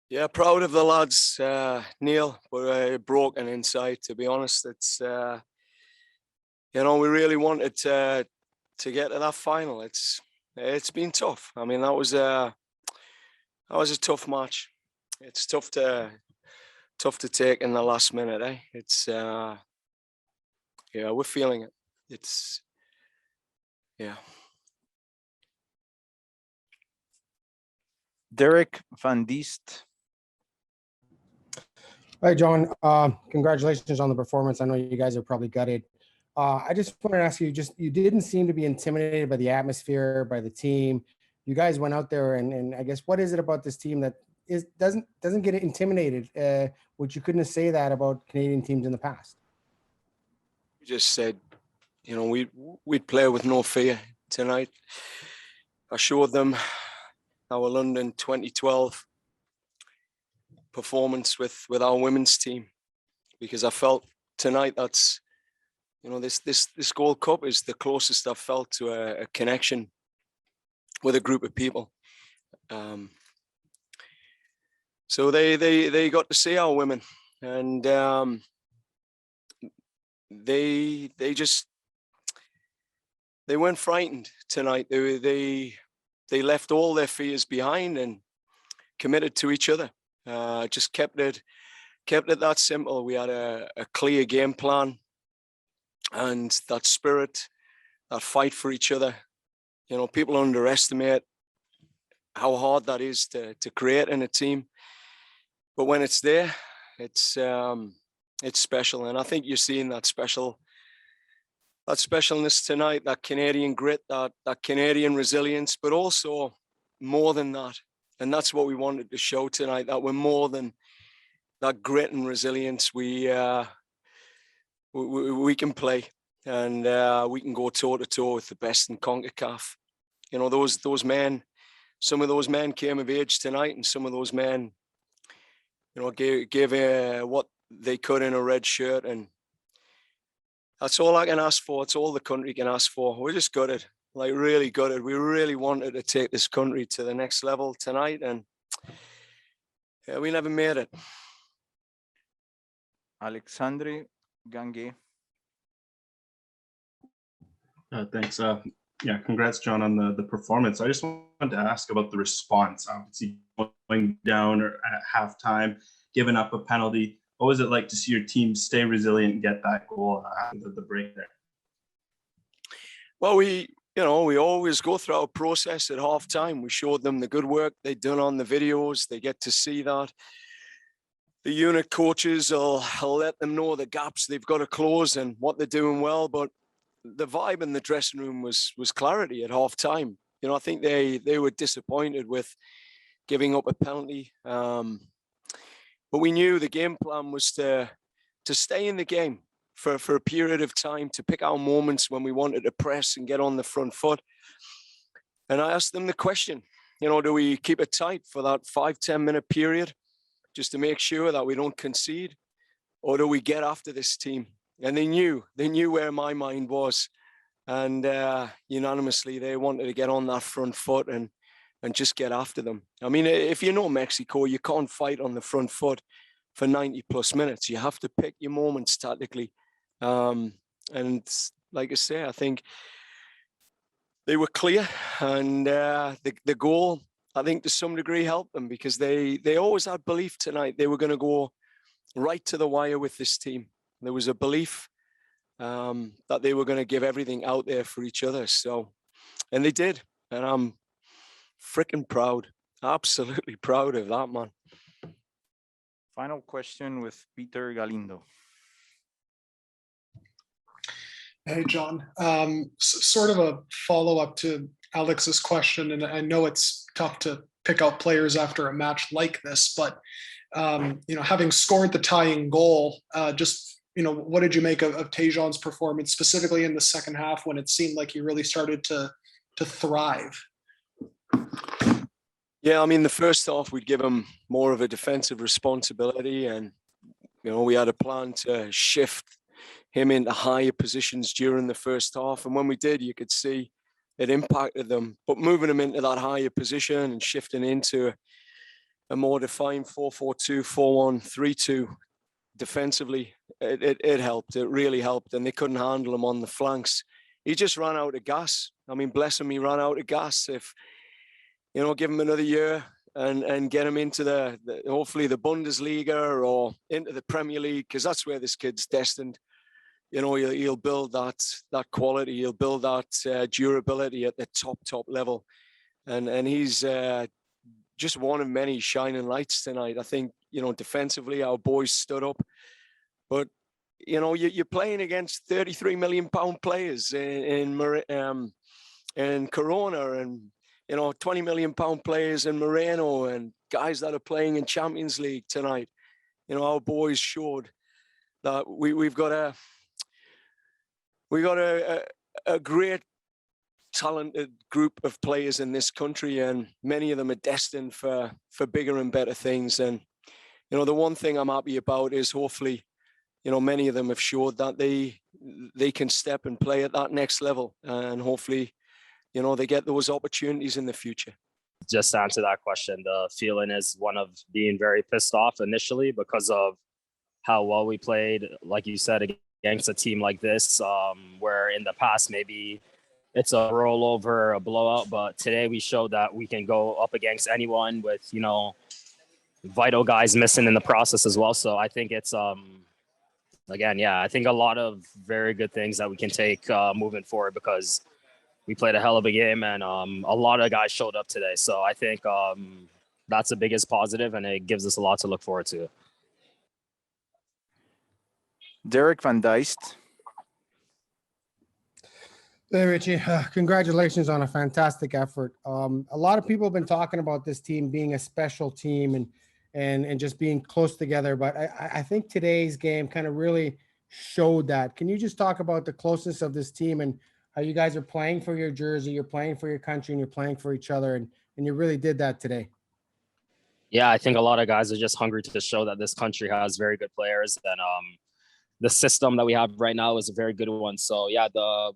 Yeah, proud of the lads, Neil. We're broken inside, to be honest. It's we really wanted to get to that final. It's been tough. I mean, that was a tough match. It's tough to take in the last minute, eh? It's we're feeling it. It's Derek Van Diest. Hi, John. Congratulations on the performance. I know you guys are probably gutted. I just wanted to ask you, you didn't seem to be intimidated by the atmosphere, by the team. You guys went out there and I guess, what is it about this team that doesn't get intimidated, which you couldn't say that about Canadian teams in the past? We just said, we'd play with no fear tonight. I showed them our London 2012 performance with our women's team, because I felt tonight that's, this Gold Cup is the closest I've felt to a connection with a group of people. So they got to see our women, and they weren't frightened tonight. They left all their fears behind and committed to each other. Just kept it that simple. We had a clear game plan, and that spirit, that fight for each other. People underestimate how hard that is to create in a team, but when it's there, it's special. And I think you're seeing that specialness tonight, that Canadian grit, that Canadian resilience, but also more than that. And that's what we wanted to show tonight, that we're more than that grit and resilience. We can play, and we can go toe to toe with the best in CONCACAF. Those men, some of those men came of age tonight, and some of those men, gave what they could in a red shirt, and that's all I can ask for. It's all the country can ask for. We're just gutted. Like, really gutted. We really wanted to take this country to the next level tonight, and we never made it. Alexandre Gangue. Thanks. Congrats, John, on the performance. I just wanted to ask about the response. Obviously, going down or at halftime, giving up a penalty. What was it like to see your team stay resilient and get that goal after the break there? Well, we always go through our process at halftime. We showed them the good work they've done on the videos. They get to see that. The unit coaches will let them know the gaps they've got to close and what they're doing well. But the vibe in the dressing room was clarity at halftime. I think they were disappointed with giving up a penalty. But we knew the game plan was to stay in the game for a period of time, to pick our moments when we wanted to press and get on the front foot. And I asked them the question, do we keep it tight for that 5-10 minute period just to make sure that we don't concede, or do we get after this team? And they knew where my mind was, and unanimously they wanted to get on that front foot and just get after them. I mean, if you know Mexico, you can't fight on the front foot for 90 plus minutes. You have to pick your moments tactically. And like I say, I think they were clear, and the goal, I think, to some degree helped them, because they always had belief tonight they were going to go right to the wire with this team. There was a belief that they were going to give everything out there for each other. So, and they did, and I'm freaking proud, absolutely proud of that, man. Final question with Peter Galindo. Hey, John. Sort of a follow-up to Alex's question, and I know it's tough to pick out players after a match like this, but having scored the tying goal, what did you make of Tajon's performance, specifically in the second half, when it seemed like he really started to thrive? Yeah, I mean, the first half we'd give him more of a defensive responsibility, and we had a plan to shift him into higher positions during the first half. And when we did, you could see it impacted them. But moving him into that higher position and shifting into a more defined 4-4-2, 4-1-3-2 defensively. It helped. It really helped, and they couldn't handle him on the flanks. He just ran out of gas. I mean, bless him, he ran out of gas. If give him another year and get him into the hopefully the Bundesliga or into the Premier League, because that's where this kid's destined. He'll build that quality. He'll build that durability at the top level, and he's just one of many shining lights tonight. I think defensively our boys stood up, but you're playing against 33 million pound players in Corona, and 20 million pound players in Moreno, and guys that are playing in Champions League tonight. Our boys showed that we've got a great talented group of players in this country, and many of them are destined for bigger and better things. And the one thing I'm happy about is hopefully many of them have showed that they can step and play at that next level, and hopefully they get those opportunities in the future. Just to answer that question, the feeling is one of being very pissed off initially because of how well we played, like you said, against a team like this, where in the past maybe it's a rollover, a blowout, but today we showed that we can go up against anyone with, vital guys missing in the process as well. So I think it's, again, I think a lot of very good things that we can take moving forward, because we played a hell of a game, and a lot of guys showed up today. So I think that's the biggest positive, and it gives us a lot to look forward to. Derek Van Dijst. Hey, Richie, congratulations on a fantastic effort. A lot of people have been talking about this team being a special team and just being close together, but I think today's game kind of really showed that. Can you just talk about the closeness of this team and how you guys are playing for your jersey, you're playing for your country, and you're playing for each other, and you really did that today? Yeah, I think a lot of guys are just hungry to show that this country has very good players, and the system that we have right now is a very good one. So yeah,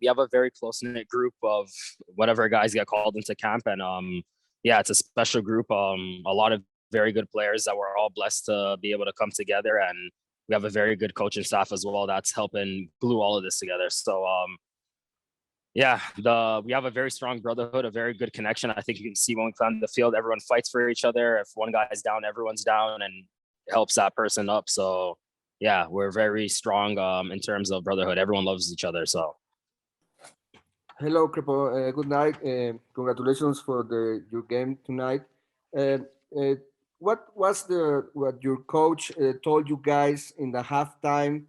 we have a very close-knit group of whatever guys get called into camp, and it's a special group. A lot of very good players that we're all blessed to be able to come together, and we have a very good coaching staff as well that's helping glue all of this together. So we have a very strong brotherhood, a very good connection. I think you can see when we play on the field, everyone fights for each other. If one guy is down, everyone's down, and it helps that person up. So yeah, we're very strong in terms of brotherhood. Everyone loves each other. So hello, Crepo. Good night. Congratulations for your game tonight. What was what your coach told you guys in the halftime?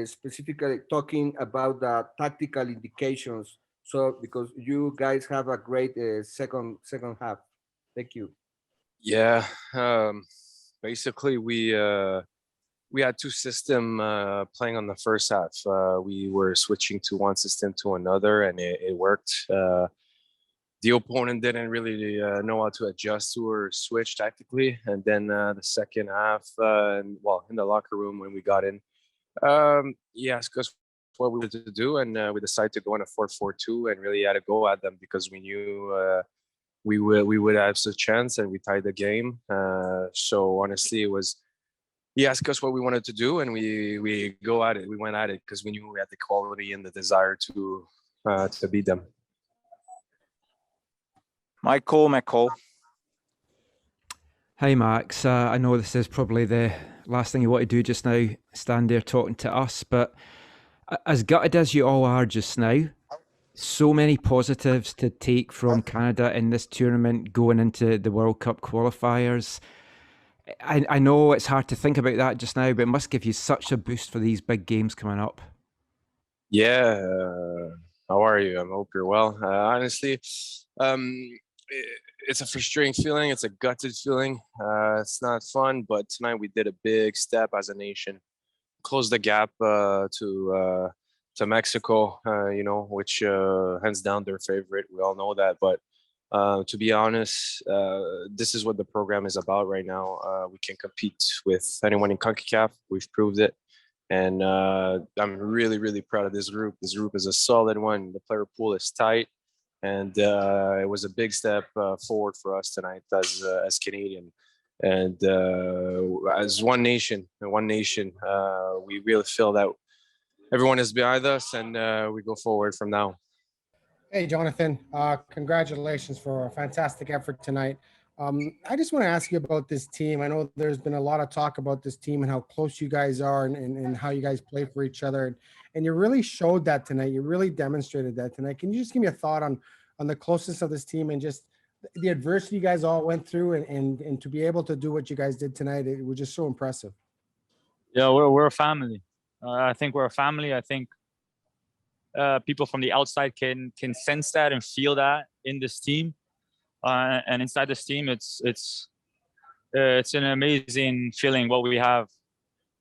Specifically talking about the tactical indications. So because you guys have a great second half. Thank you. Yeah, basically we had two systems playing on the first half. We were switching to one system to another, and it worked. The opponent didn't really know how to adjust to or switch tactically. And then the second half, in the locker room when we got in, he asked us what we wanted to do, and we decided to go on a 4-4-2 and really had a go at them, because we knew we would have a chance, and we tied the game. So honestly, he asked us what we wanted to do, and we go at it. We went at it because we knew we had the quality and the desire to beat them. Michael McCall. Hi, Max. I know this is probably the last thing you want to do just now, stand there talking to us, but as gutted as you all are just now, so many positives to take from Canada in this tournament going into the World Cup qualifiers. I know it's hard to think about that just now, but it must give you such a boost for these big games coming up. Yeah, how are you? I hope you're well. Honestly, it's a frustrating feeling. It's a gutted feeling. It's not fun, but tonight we did a big step as a nation, closed the gap to Mexico, which hands down their favorite. We all know that, but to be honest, this is what the program is about right now. We can compete with anyone in CONCACAF. We've proved it. And I'm really, really proud of this group. This group is a solid one. The player pool is tight. And it was a big step forward for us tonight as Canadian. and as one nation, we really feel that everyone is behind us, and we go forward from now. Hey, Jonathan, congratulations for a fantastic effort tonight. I just want to ask you about this team. I know there's been a lot of talk about this team and how close you guys are and how you guys play for each other. And you really showed that tonight. You really demonstrated that tonight. Can you just give me a thought on the closeness of this team and just the adversity you guys all went through and to be able to do what you guys did tonight? It was just so impressive. Yeah, we're a family. I think we're a family. I think people from the outside can sense that and feel that in this team, and inside this team, it's an amazing feeling what we have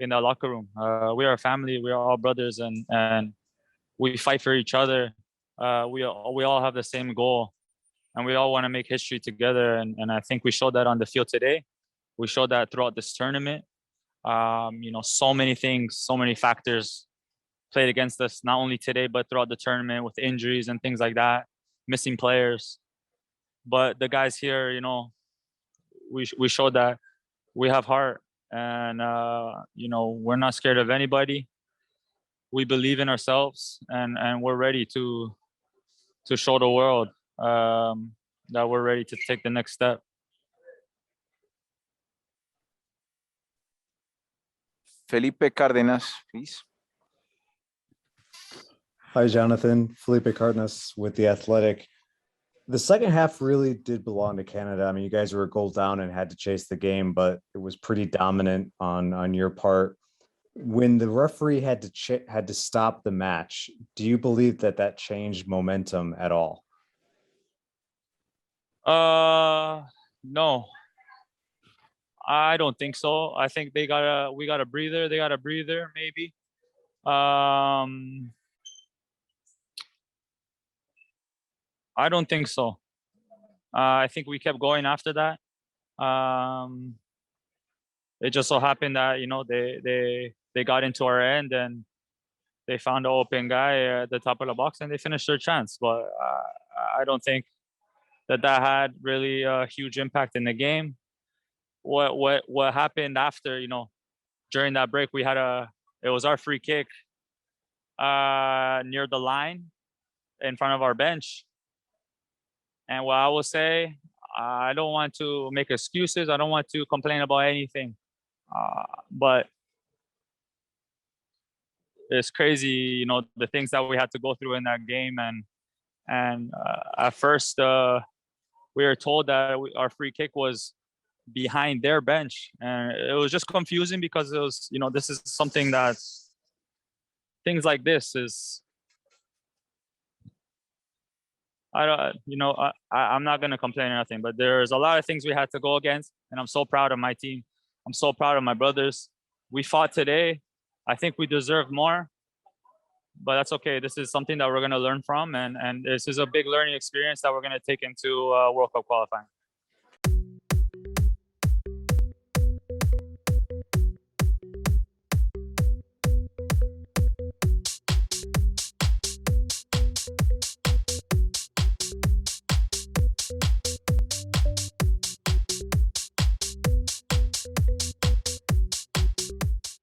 in the locker room. We are a family. We are all brothers, and we fight for each other. We all have the same goal, and we all want to make history together. And I think we showed that on the field today. We showed that throughout this tournament. So many things, so many factors played against us, not only today, but throughout the tournament with injuries and things like that, missing players. But the guys here, we showed that we have heart, and, we're not scared of anybody. We believe in ourselves, and we're ready to show the world that we're ready to take the next step. Felipe Cárdenas, please. Hi, Jonathan. Felipe Cardenas with The Athletic. The second half really did belong to Canada. I mean, you guys were a goal down and had to chase the game, but it was pretty dominant on your part. When the referee had to stop the match, do you believe that changed momentum at all? No, I don't think so. I think we got a breather. They got a breather, maybe. I don't think so. I think we kept going after that. It just so happened that they got into our end and they found an open guy at the top of the box and they finished their chance. But I don't think that had really a huge impact in the game. What happened after, during that break, it was our free kick near the line in front of our bench. And what I will say, I don't want to make excuses. I don't want to complain about anything. But it's crazy, the things that we had to go through in that game. And at first, we were told that our free kick was behind their bench. And it was just confusing because it was, this is something that things like this is, I'm not going to complain or nothing, but there's a lot of things we had to go against, and I'm so proud of my team. I'm so proud of my brothers. We fought today. I think we deserve more, but that's okay. This is something that we're going to learn from, and this is a big learning experience that we're going to take into World Cup qualifying.